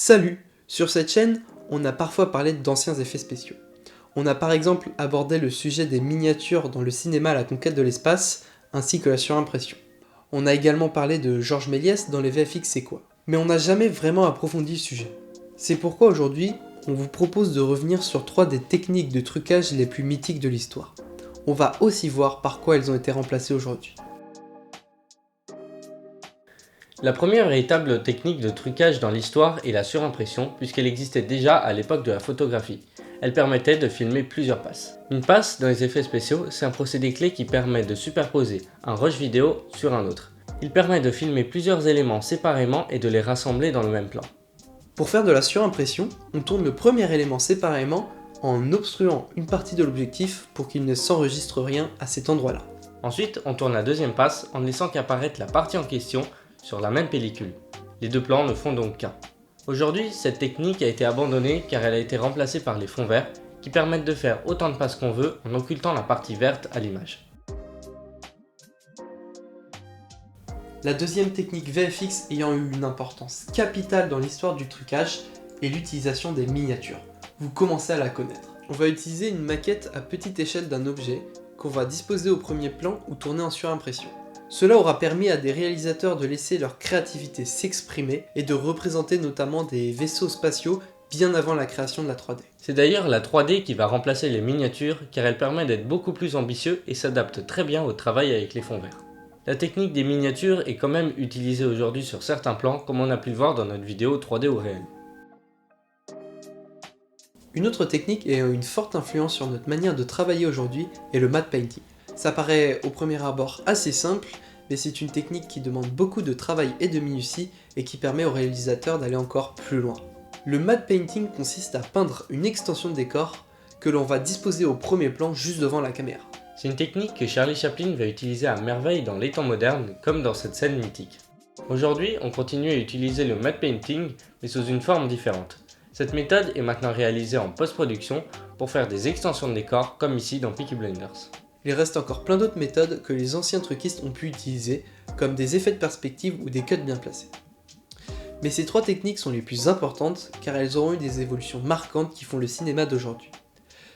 Salut! Sur cette chaîne, on a parfois parlé d'anciens effets spéciaux. On a par exemple abordé le sujet des miniatures dans le cinéma à la conquête de l'espace, ainsi que la surimpression. On a également parlé de Georges Méliès dans les VFX C'est quoi? Mais on n'a jamais vraiment approfondi le sujet. C'est pourquoi aujourd'hui, on vous propose de revenir sur 3 des techniques de trucage les plus mythiques de l'histoire. On va aussi voir par quoi elles ont été remplacées aujourd'hui. La première véritable technique de trucage dans l'histoire est la surimpression, puisqu'elle existait déjà à l'époque de la photographie. Elle permettait de filmer plusieurs passes. Une passe dans les effets spéciaux, c'est un procédé clé qui permet de superposer un rush vidéo sur un autre. Il permet de filmer plusieurs éléments séparément et de les rassembler dans le même plan. Pour faire de la surimpression, on tourne le premier élément séparément en obstruant une partie de l'objectif pour qu'il ne s'enregistre rien à cet endroit-là. Ensuite, on tourne la deuxième passe en laissant qu'apparaître la partie en question sur la même pellicule. Les deux plans ne font donc qu'un. Aujourd'hui, cette technique a été abandonnée car elle a été remplacée par les fonds verts qui permettent de faire autant de passes qu'on veut en occultant la partie verte à l'image. La deuxième technique VFX ayant eu une importance capitale dans l'histoire du trucage est l'utilisation des miniatures. Vous commencez à la connaître. On va utiliser une maquette à petite échelle d'un objet qu'on va disposer au premier plan ou tourner en surimpression. Cela aura permis à des réalisateurs de laisser leur créativité s'exprimer et de représenter notamment des vaisseaux spatiaux bien avant la création de la 3D. C'est d'ailleurs la 3D qui va remplacer les miniatures car elle permet d'être beaucoup plus ambitieux et s'adapte très bien au travail avec les fonds verts. La technique des miniatures est quand même utilisée aujourd'hui sur certains plans comme on a pu le voir dans notre vidéo 3D au réel. Une autre technique ayant une forte influence sur notre manière de travailler aujourd'hui est le matte painting. Ça paraît au premier abord assez simple, mais c'est une technique qui demande beaucoup de travail et de minutie et qui permet aux réalisateurs d'aller encore plus loin. Le matte painting consiste à peindre une extension de décor que l'on va disposer au premier plan juste devant la caméra. C'est une technique que Charlie Chaplin va utiliser à merveille dans les temps modernes, comme dans cette scène mythique. Aujourd'hui, on continue à utiliser le matte painting, mais sous une forme différente. Cette méthode est maintenant réalisée en post-production pour faire des extensions de décor, comme ici dans Peaky Blinders. Il reste encore plein d'autres méthodes que les anciens truquistes ont pu utiliser, comme des effets de perspective ou des cuts bien placés. Mais ces 3 techniques sont les plus importantes car elles auront eu des évolutions marquantes qui font le cinéma d'aujourd'hui.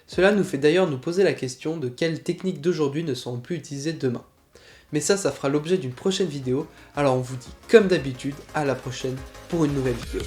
Cela nous fait d'ailleurs nous poser la question de quelles techniques d'aujourd'hui ne seront plus utilisées demain. Mais ça fera l'objet d'une prochaine vidéo, alors on vous dit comme d'habitude à la prochaine pour une nouvelle vidéo.